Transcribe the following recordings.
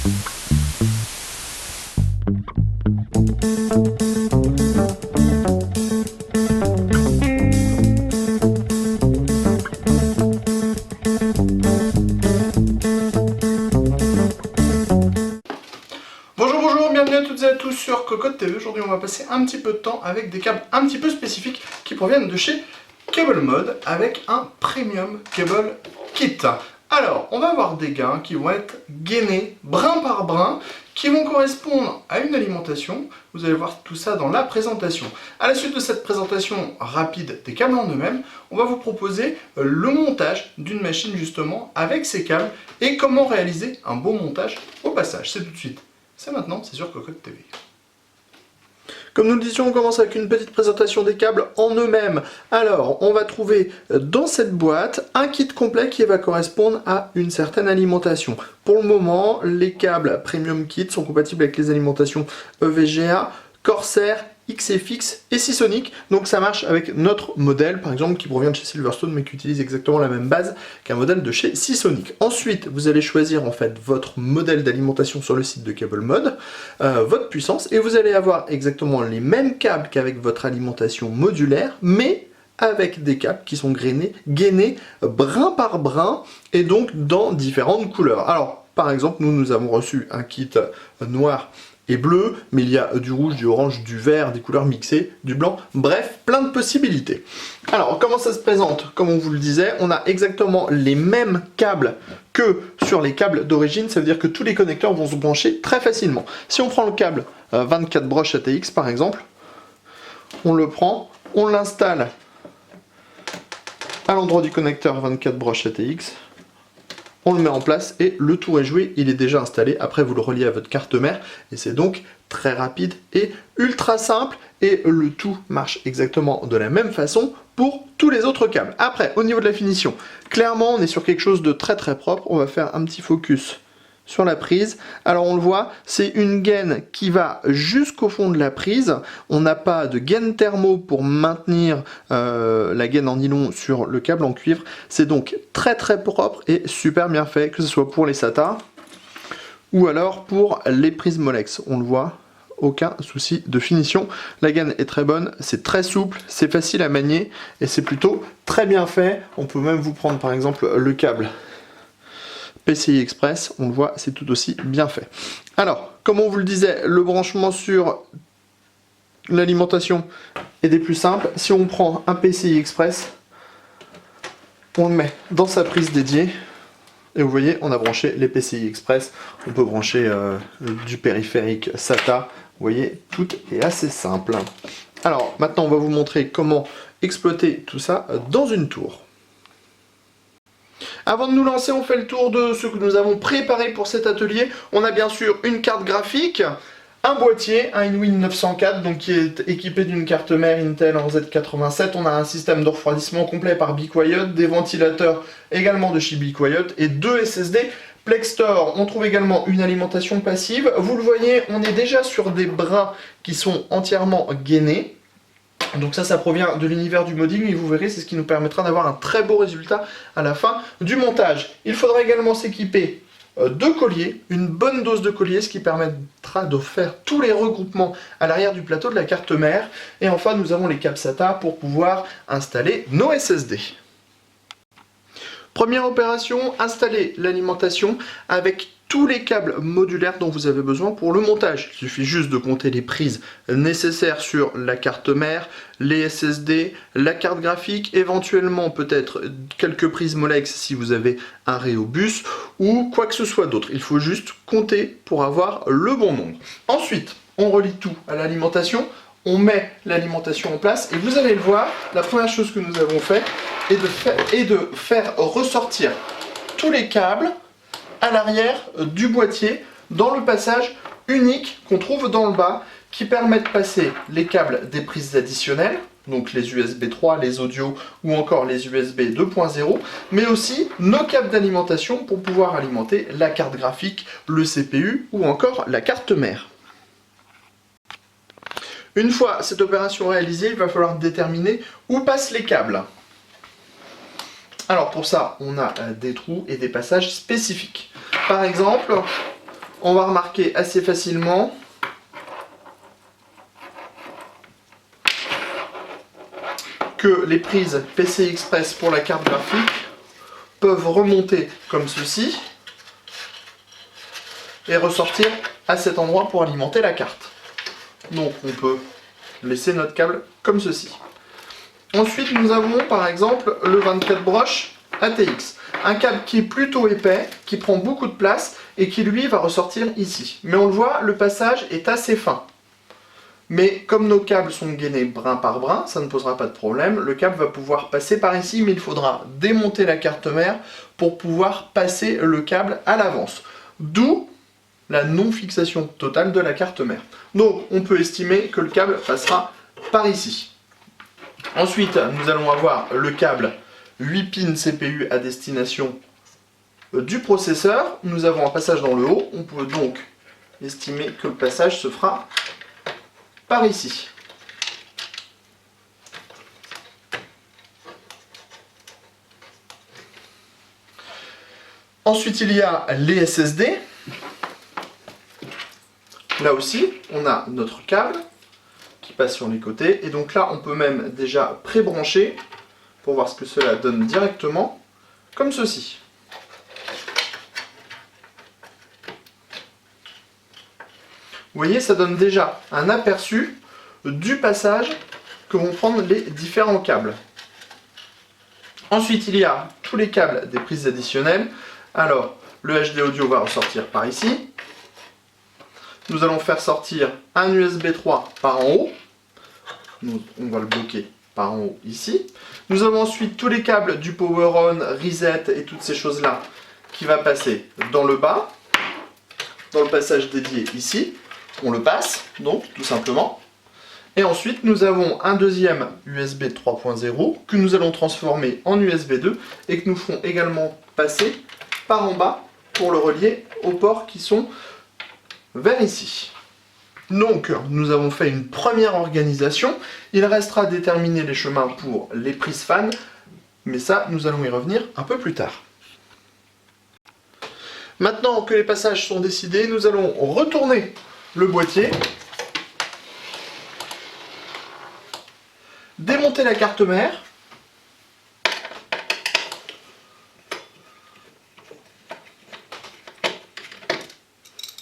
Bonjour, bienvenue à toutes et à tous sur Cocotte TV. Aujourd'hui on va passer un petit peu de temps avec des câbles un petit peu spécifiques qui proviennent de chez Cable Mode avec un Premium Cable Kit. Alors, on va avoir des gains qui vont être gainés brin par brin, qui vont correspondre à une alimentation. Vous allez voir tout ça dans la présentation. À la suite de cette présentation rapide des câbles en eux-mêmes, on va vous proposer le montage d'une machine justement avec ces câbles et comment réaliser un bon montage au passage. C'est tout de suite. C'est maintenant, c'est sur Cocotte TV. Comme nous le disions, on commence avec une petite présentation des câbles en eux-mêmes. Alors, on va trouver dans cette boîte un kit complet qui va correspondre à une certaine alimentation. Pour le moment, les câbles Premium Kit sont compatibles avec les alimentations EVGA, Corsair, XFX et Seasonic, donc ça marche avec notre modèle par exemple qui provient de chez Silverstone mais qui utilise exactement la même base qu'un modèle de chez Seasonic. Ensuite vous allez choisir en fait votre modèle d'alimentation sur le site de Cable Mode, votre puissance, et vous allez avoir exactement les mêmes câbles qu'avec votre alimentation modulaire, mais avec des câbles qui sont gainés brin par brin et donc dans différentes couleurs. Alors par exemple nous avons reçu un kit noir et bleu, mais il y a du rouge, du orange, du vert, des couleurs mixées, du blanc, bref, plein de possibilités. Alors, comment ça se présente? Comme on vous le disait, on a exactement les mêmes câbles que sur les câbles d'origine, ça veut dire que tous les connecteurs vont se brancher très facilement. Si on prend le câble 24 broches ATX par exemple, on le prend, on l'installe à l'endroit du connecteur 24 broches ATX, on le met en place et le tour est joué, il est déjà installé. Après vous le reliez à votre carte mère et c'est donc très rapide et ultra simple, et le tout marche exactement de la même façon pour tous les autres câbles. Après, au niveau de la finition, clairement on est sur quelque chose de très propre. On va faire un petit focus sur la prise. Alors on le voit, c'est une gaine qui va jusqu'au fond de la prise. On n'a pas de gaine thermo pour maintenir la gaine en nylon sur le câble en cuivre. C'est donc très propre et super bien fait, que ce soit pour les SATA ou alors pour les prises Molex. On le voit, aucun souci de finition. La gaine est très bonne, c'est très souple, c'est facile à manier et c'est plutôt très bien fait. On peut même vous prendre par exemple le câble PCI Express, on le voit, c'est tout aussi bien fait. Alors, comme on vous le disait, le branchement sur l'alimentation est des plus simples. Si on prend un PCI Express, on le met dans sa prise dédiée, et vous voyez, on a branché les PCI Express. On peut brancher du périphérique SATA. Vous voyez, tout est assez simple. Alors, maintenant, on va vous montrer comment exploiter tout ça dans une tour. Avant de nous lancer, on fait le tour de ce que nous avons préparé pour cet atelier. On a bien sûr une carte graphique, un boîtier, un Inwin 904, donc qui est équipé d'une carte mère Intel en Z87. On a un système de refroidissement complet par Be Quiet, des ventilateurs également de chez Be Quiet et deux SSD Plextor. On trouve également une alimentation passive. Vous le voyez, on est déjà sur des brins qui sont entièrement gainés. Donc ça provient de l'univers du modding et vous verrez, c'est ce qui nous permettra d'avoir un très beau résultat à la fin du montage. Il faudra également s'équiper de colliers, une bonne dose de colliers, ce qui permettra de faire tous les regroupements à l'arrière du plateau de la carte mère. Et enfin, nous avons les câbles SATA pour pouvoir installer nos SSD. Première opération, installer l'alimentation avec tous les câbles modulaires dont vous avez besoin pour le montage. Il suffit juste de compter les prises nécessaires sur la carte mère, les SSD, la carte graphique, éventuellement peut-être quelques prises Molex si vous avez un Rhéobus ou quoi que ce soit d'autre. Il faut juste compter pour avoir le bon nombre. Ensuite, on relie tout à l'alimentation, on met l'alimentation en place et vous allez le voir, la première chose que nous avons fait est de faire ressortir tous les câbles à l'arrière du boîtier dans le passage unique qu'on trouve dans le bas, qui permet de passer les câbles des prises additionnelles, donc les USB 3, les audios ou encore les USB 2.0, mais aussi nos câbles d'alimentation pour pouvoir alimenter la carte graphique, le CPU ou encore la carte mère. Une fois cette opération réalisée, il va falloir déterminer où passent les câbles. Alors pour ça, on a des trous et des passages spécifiques. Par exemple, on va remarquer assez facilement que les prises PCI Express pour la carte graphique peuvent remonter comme ceci et ressortir à cet endroit pour alimenter la carte. Donc on peut laisser notre câble comme ceci. Ensuite nous avons par exemple le 24 broches ATX. Un câble qui est plutôt épais, qui prend beaucoup de place et qui lui va ressortir ici. Mais on le voit, le passage est assez fin. Mais comme nos câbles sont gainés brin par brin, ça ne posera pas de problème. Le câble va pouvoir passer par ici, mais il faudra démonter la carte mère pour pouvoir passer le câble à l'avance. D'où la non-fixation totale de la carte mère. Donc on peut estimer que le câble passera par ici. Ensuite, nous allons avoir le câble 8 pins CPU à destination du processeur. Nous avons un passage dans le haut. On peut donc estimer que le passage se fera par ici. Ensuite, il y a les SSD. Là aussi, on a notre câble qui passe sur les côtés. Et donc là, on peut même déjà pré-brancher pour voir ce que cela donne directement, comme ceci. Vous voyez, ça donne déjà un aperçu du passage que vont prendre les différents câbles. Ensuite, il y a tous les câbles des prises additionnelles. Alors, le HD audio va ressortir par ici. Nous allons faire sortir un USB 3 par en haut. On va le bloquer par en haut ici. Nous avons ensuite tous les câbles du Power On, Reset et toutes ces choses-là qui va passer dans le bas, dans le passage dédié ici. On le passe, donc, tout simplement. Et ensuite, nous avons un deuxième USB 3.0 que nous allons transformer en USB 2 et que nous ferons également passer par en bas pour le relier aux ports qui sont vers ici. Donc, nous avons fait une première organisation. Il restera à déterminer les chemins pour les prises fan, mais ça, nous allons y revenir un peu plus tard. Maintenant que les passages sont décidés, nous allons retourner le boîtier, démonter la carte mère,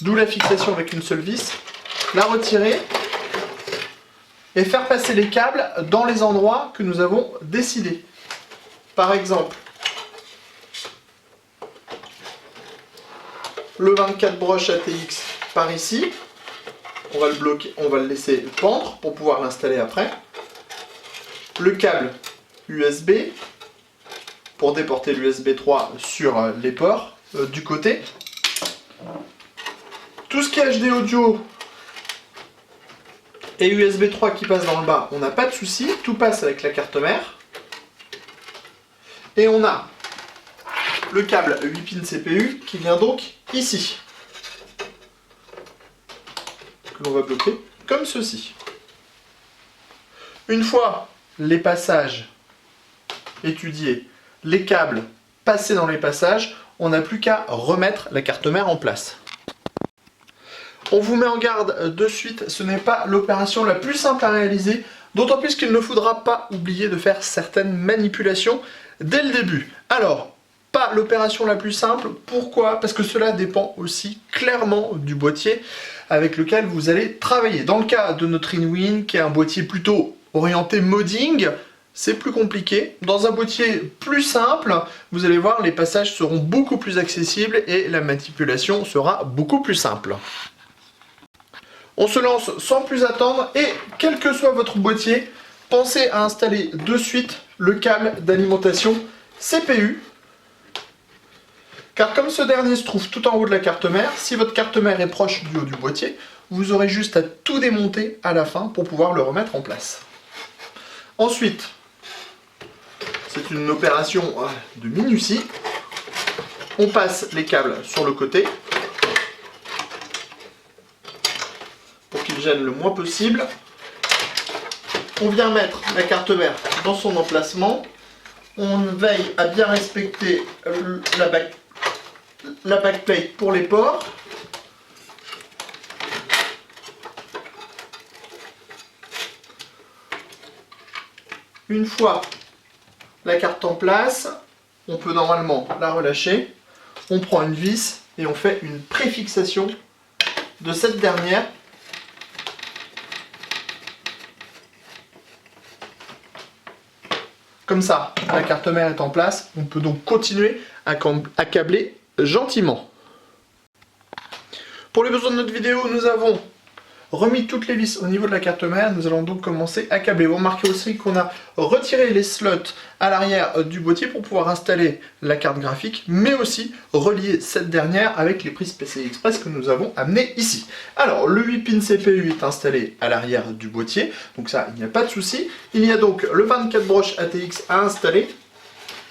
d'où la fixation avec une seule vis, la retirer et faire passer les câbles dans les endroits que nous avons décidés. Par exemple, le 24 broches ATX par ici, on va le bloquer, on va le laisser pendre pour pouvoir l'installer après. Le câble USB pour déporter l'USB 3 sur les ports du côté. Tout ce qui est HD audio et USB 3 qui passe dans le bas, on n'a pas de souci, tout passe avec la carte mère. Et on a le câble 8 pins CPU qui vient donc ici, que l'on va bloquer comme ceci. Une fois les passages étudiés, les câbles passés dans les passages, on n'a plus qu'à remettre la carte mère en place. On vous met en garde de suite, ce n'est pas l'opération la plus simple à réaliser, d'autant plus qu'il ne faudra pas oublier de faire certaines manipulations dès le début. Alors, pas l'opération la plus simple, pourquoi? Parce que cela dépend aussi clairement du boîtier avec lequel vous allez travailler. Dans le cas de notre InWin, qui est un boîtier plutôt orienté modding, c'est plus compliqué. Dans un boîtier plus simple, vous allez voir, les passages seront beaucoup plus accessibles et la manipulation sera beaucoup plus simple. On se lance sans plus attendre et quel que soit votre boîtier, pensez à installer de suite le câble d'alimentation CPU. Car comme ce dernier se trouve tout en haut de la carte mère, si votre carte mère est proche du haut du boîtier, vous aurez juste à tout démonter à la fin pour pouvoir le remettre en place. Ensuite, c'est une opération de minutie. On passe les câbles sur le côté pour qu'ils gênent le moins possible. On vient mettre la carte mère dans son emplacement. On veille à bien respecter la backplate pour les ports. Une fois la carte en place, on peut normalement la relâcher. On prend une vis et on fait une préfixation de cette dernière. Comme ça, la carte mère est en place. On peut donc continuer à câbler gentiment. Pour les besoins de notre vidéo, nous avons remis toutes les vis au niveau de la carte mère. Nous allons donc commencer à câbler. Vous remarquez aussi qu'on a retiré les slots à l'arrière du boîtier pour pouvoir installer la carte graphique, mais aussi relier cette dernière avec les prises PCI Express que nous avons amenées ici. Alors, le 8 pin CPU est installé à l'arrière du boîtier, donc ça, il n'y a pas de souci. Il y a donc le 24 broches ATX à installer.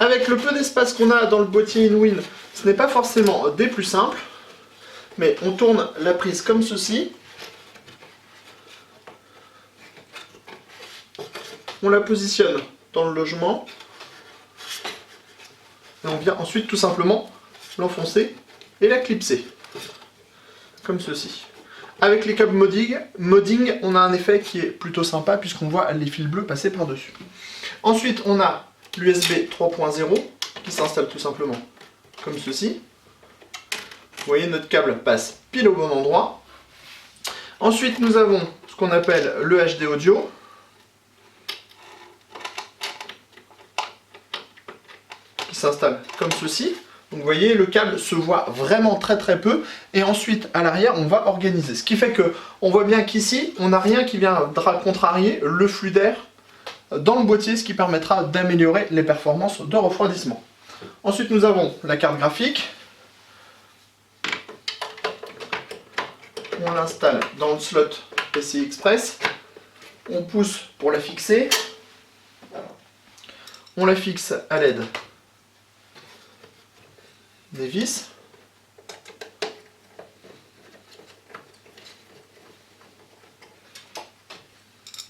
Avec le peu d'espace qu'on a dans le boîtier InWin, ce n'est pas forcément des plus simples, mais on tourne la prise comme ceci. On la positionne dans le logement et on vient ensuite tout simplement l'enfoncer et la clipser comme ceci. Avec les câbles modding, on a un effet qui est plutôt sympa puisqu'on voit les fils bleus passer par-dessus. Ensuite, on a l'USB 3.0 qui s'installe tout simplement comme ceci. Vous voyez, notre câble passe pile au bon endroit. Ensuite, nous avons ce qu'on appelle le HD audio. S'installe comme ceci. Donc vous voyez, le câble se voit vraiment très peu. Et ensuite, à l'arrière, on va organiser. Ce qui fait que on voit bien qu'ici, on n'a rien qui viendra contrarier le flux d'air dans le boîtier, ce qui permettra d'améliorer les performances de refroidissement. Ensuite, nous avons la carte graphique. On l'installe dans le slot PCI Express. On pousse pour la fixer. On la fixe à l'aide des vis.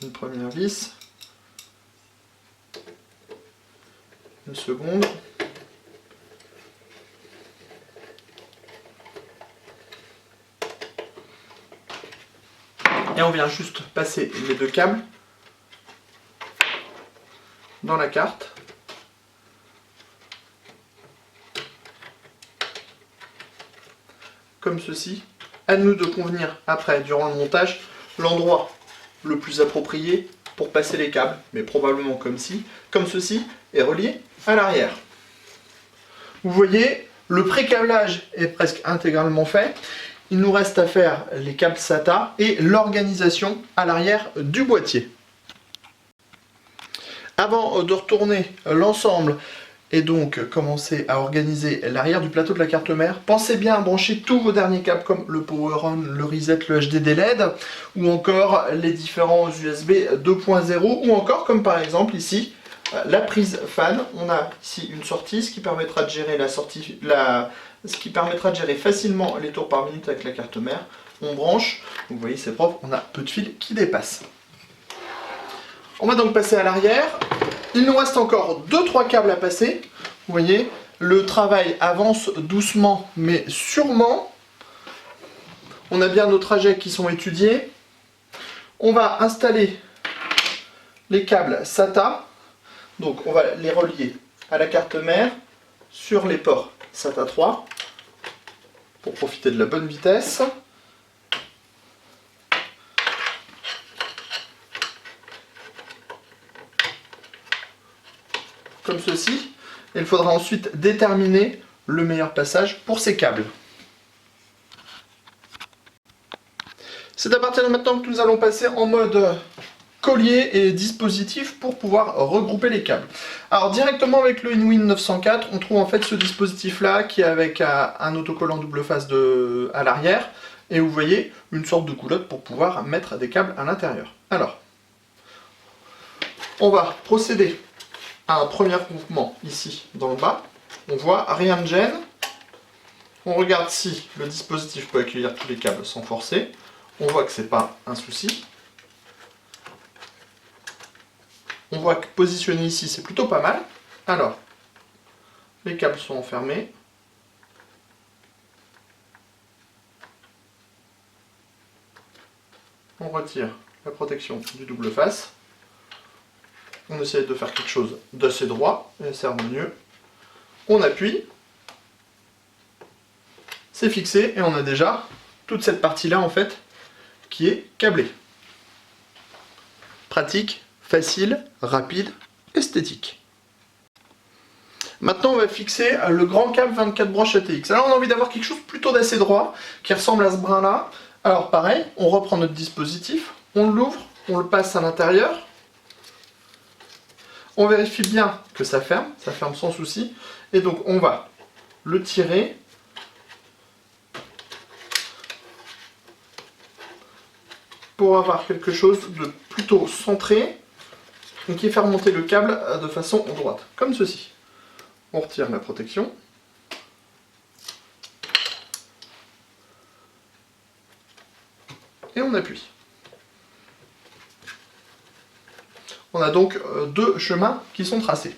Une première vis. Une seconde. Et on vient juste passer les deux câbles dans la carte. Comme ceci. À nous de convenir après, durant le montage, l'endroit le plus approprié pour passer les câbles, mais probablement comme ceci, est relié à l'arrière. Vous voyez, le pré-câblage est presque intégralement fait. Il nous reste à faire les câbles SATA et l'organisation à l'arrière du boîtier. Avant de retourner l'ensemble et donc commencer à organiser l'arrière du plateau de la carte mère, pensez bien à brancher tous vos derniers câbles comme le Power On, le Reset, le HDD LED ou encore les différents USB 2.0 ou encore comme par exemple ici la prise fan. On a ici une sortie, ce qui permettra de gérer ce qui permettra de gérer facilement les tours par minute avec la carte mère. On branche, vous voyez c'est propre, on a peu de fils qui dépassent. On va donc passer à l'arrière. Il nous reste encore 2-3 câbles à passer. Vous voyez, le travail avance doucement mais sûrement. On a bien nos trajets qui sont étudiés. On va installer les câbles SATA. Donc on va les relier à la carte mère sur les ports SATA 3 pour profiter de la bonne vitesse. Comme ceci. Et il faudra ensuite déterminer le meilleur passage pour ces câbles. C'est à partir de maintenant que nous allons passer en mode collier et dispositif pour pouvoir regrouper les câbles. Alors directement avec le InWin 904, on trouve en fait ce dispositif là qui est avec un autocollant double face à l'arrière et vous voyez une sorte de coulotte pour pouvoir mettre des câbles à l'intérieur. Alors, on va procéder à un premier regroupement ici dans le bas. On voit rien de gêne. On regarde si le dispositif peut accueillir tous les câbles sans forcer. On voit que c'est pas un souci. On voit que positionner ici c'est plutôt pas mal. Alors, les câbles sont enfermés. On retire la protection du double face. On on essaie de faire quelque chose d'assez droit et assez harmonieux. On appuie, c'est fixé et on a déjà toute cette partie-là en fait qui est câblée. Pratique, facile, rapide, esthétique. Maintenant on va fixer le grand câble 24 broches ATX. Alors on a envie d'avoir quelque chose plutôt d'assez droit, qui ressemble à ce brin là. Alors pareil, on reprend notre dispositif, on l'ouvre, on le passe à l'intérieur. On vérifie bien que ça ferme sans souci. Et donc on va le tirer. Pour avoir quelque chose de plutôt centré et qui fait remonter le câble de façon droite, comme ceci. On retire la protection. Et on appuie. On a donc deux chemins qui sont tracés.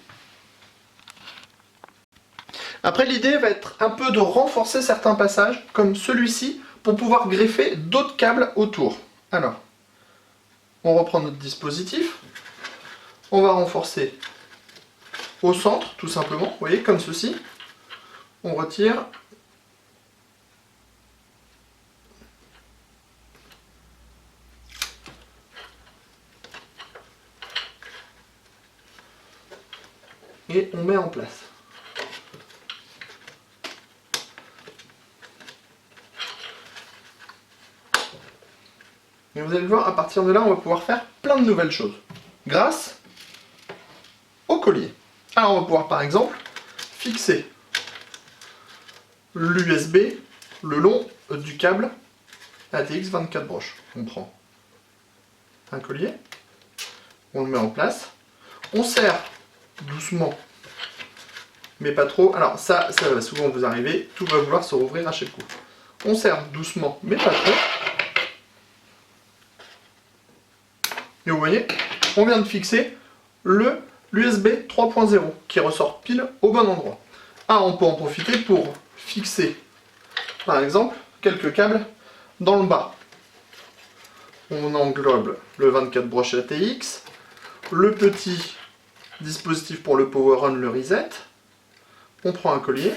Après, l'idée va être un peu de renforcer certains passages, comme celui-ci, pour pouvoir greffer d'autres câbles autour. Alors, on reprend notre dispositif. On va renforcer au centre, tout simplement, vous voyez, comme ceci. On retire. Et on met en place. Et vous allez voir, à partir de là, on va pouvoir faire plein de nouvelles choses. Grâce au collier. Alors on va pouvoir par exemple fixer l'USB le long du câble ATX 24 broches. On prend un collier, on le met en place, on serre doucement, mais pas trop. Alors ça va souvent vous arriver, tout va vouloir se rouvrir à chaque coup. On serre doucement, mais pas trop. Et vous voyez, on vient de fixer l'USB 3.0 qui ressort pile au bon endroit. Ah, on peut en profiter pour fixer, par exemple, quelques câbles dans le bas. On englobe le 24 broches ATX, le petit dispositif pour le Power On, le Reset. On prend un collier,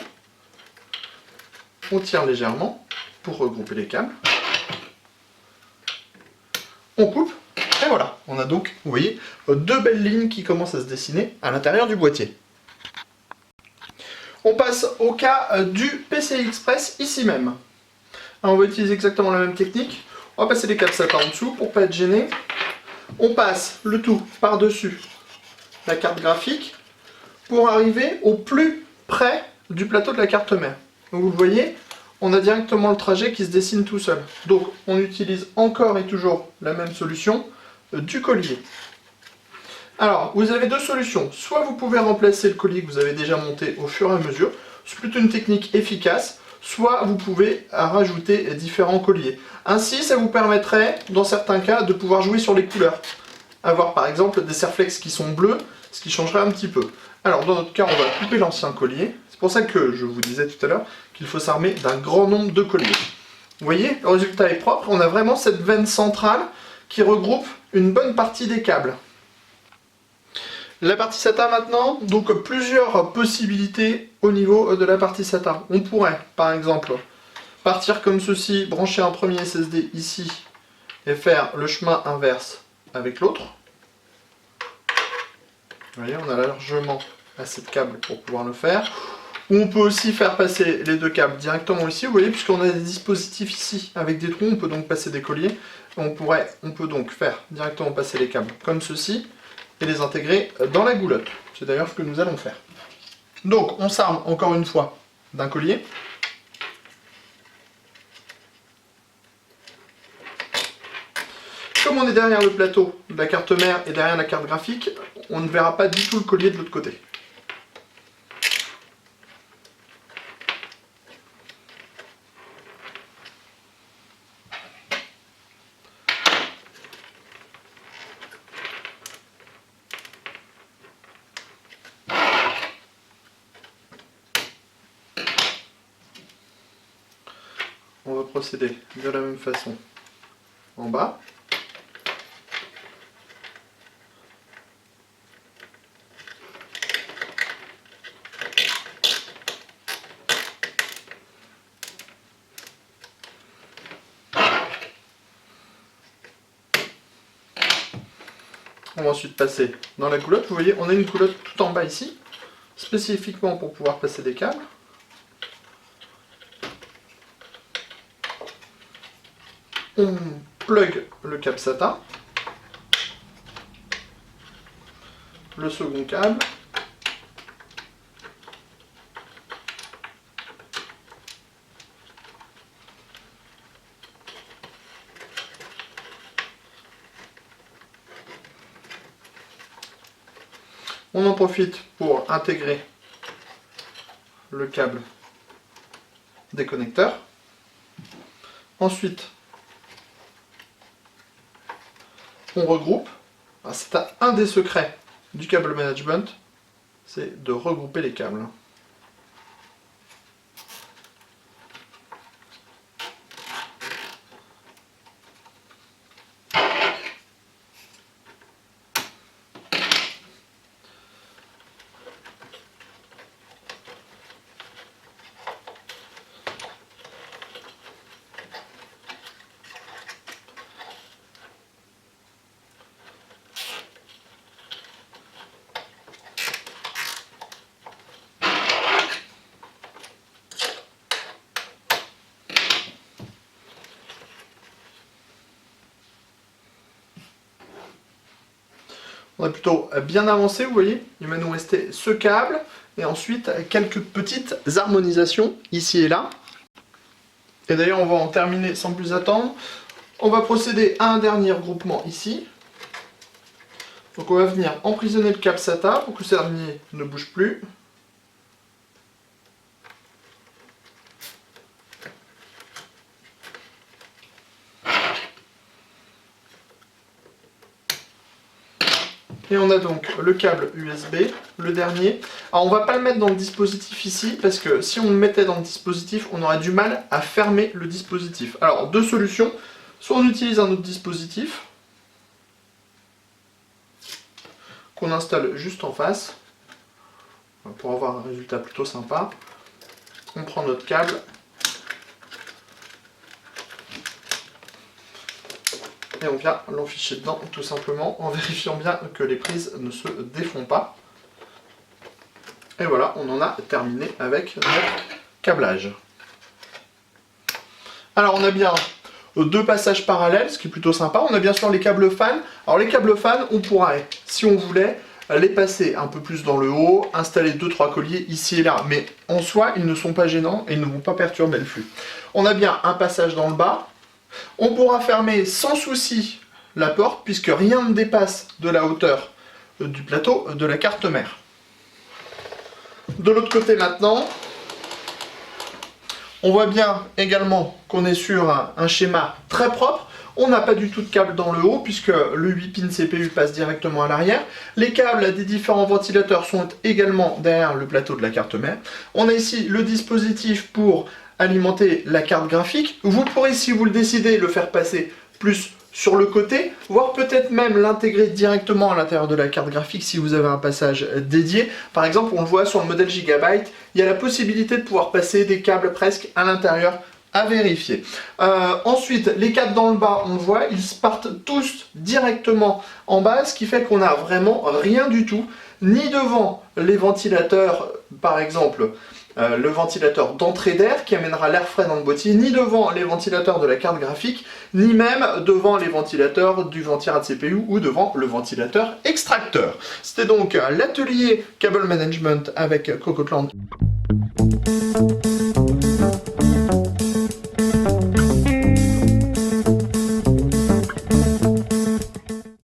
on tire légèrement pour regrouper les câbles. On coupe. Et voilà, on a donc, vous voyez, deux belles lignes qui commencent à se dessiner à l'intérieur du boîtier. On passe au cas du PCI Express ici même. Alors, on va utiliser exactement la même technique. On va passer les câbles SATA en dessous pour ne pas être gêné. On passe le tout par-dessus la carte graphique pour arriver au plus près du plateau de la carte mère. Donc vous le voyez, on a directement le trajet qui se dessine tout seul. Donc on utilise encore et toujours la même solution du collier. Alors, vous avez deux solutions. Soit vous pouvez remplacer le collier que vous avez déjà monté au fur et à mesure, c'est plutôt une technique efficace, soit vous pouvez rajouter différents colliers. Ainsi, ça vous permettrait, dans certains cas, de pouvoir jouer sur les couleurs. Avoir par exemple des serflex qui sont bleus, ce qui changerait un petit peu. Alors, dans notre cas, on va couper l'ancien collier. C'est pour ça que je vous disais tout à l'heure qu'il faut s'armer d'un grand nombre de colliers. Vous voyez, le résultat est propre. On a vraiment cette veine centrale qui regroupe une bonne partie des câbles. La partie SATA maintenant, donc plusieurs possibilités au niveau de la partie SATA. On pourrait, par exemple, partir comme ceci, brancher un premier SSD ici et faire le chemin inverse avec l'autre. Vous voyez, on a largement assez de câbles pour pouvoir le faire. Ou on peut aussi faire passer les deux câbles directement ici, vous voyez, puisqu'on a des dispositifs ici avec des trous, on peut donc passer des colliers. On peut donc faire directement passer les câbles comme ceci et les intégrer dans la goulotte. C'est d'ailleurs ce que nous allons faire. Donc on s'arme encore une fois d'un collier. Comme on est derrière le plateau de la carte mère et derrière la carte graphique, on ne verra pas du tout le collier de l'autre côté. On va procéder de la même façon en bas. On va ensuite passer dans la goulotte. Vous voyez, on a une goulotte tout en bas ici, spécifiquement pour pouvoir passer des câbles. On plug le câble SATA, le second câble, on en profite pour intégrer le câble des connecteurs. Ensuite, on regroupe. C'est un des secrets du câble management, c'est de regrouper les câbles. On est plutôt bien avancé, vous voyez. Il va nous rester ce câble et ensuite quelques petites harmonisations ici et là. Et d'ailleurs, on va en terminer sans plus attendre. On va procéder à un dernier regroupement ici. Donc on va venir emprisonner le câble SATA pour que ce dernier ne bouge plus. Et on a donc le câble USB, le dernier. Alors on va pas le mettre dans le dispositif ici, parce que si on le mettait dans le dispositif, on aurait du mal à fermer le dispositif. Alors deux solutions, soit on utilise un autre dispositif, qu'on installe juste en face, pour avoir un résultat plutôt sympa. On prend notre câble, et on vient l'enficher dedans tout simplement en vérifiant bien que les prises ne se défont pas. Et voilà, on en a terminé avec notre câblage. Alors on a bien deux passages parallèles, ce qui est plutôt sympa. On a bien sûr les câbles fans. Alors les câbles fans, on pourrait, si on voulait, les passer un peu plus dans le haut, installer 2-3 colliers ici et là. Mais en soi, ils ne sont pas gênants et ils ne vont pas perturber le flux. On a bien un passage dans le bas. On pourra fermer sans souci la porte puisque rien ne dépasse de la hauteur du plateau de la carte mère. De l'autre côté maintenant, on voit bien également qu'on est sur un schéma très propre. On n'a pas du tout de câble dans le haut puisque le 8 pin CPU passe directement à l'arrière. Les câbles des différents ventilateurs sont également derrière le plateau de la carte mère. On a ici le dispositif pour alimenter la carte graphique. Vous pourrez, si vous le décidez, le faire passer plus sur le côté, voire peut-être même l'intégrer directement à l'intérieur de la carte graphique si vous avez un passage dédié. Par exemple, on le voit sur le modèle Gigabyte, il y a la possibilité de pouvoir passer des câbles presque à l'intérieur, à vérifier. Ensuite, les câbles dans le bas, on le voit, ils partent tous directement en bas, ce qui fait qu'on n'a vraiment rien du tout, ni devant les ventilateurs, par exemple, le ventilateur d'entrée d'air qui amènera l'air frais dans le boîtier, ni devant les ventilateurs de la carte graphique, ni même devant les ventilateurs du ventirail de CPU ou devant le ventilateur extracteur. C'était donc l'atelier Cable Management avec Cocoteland.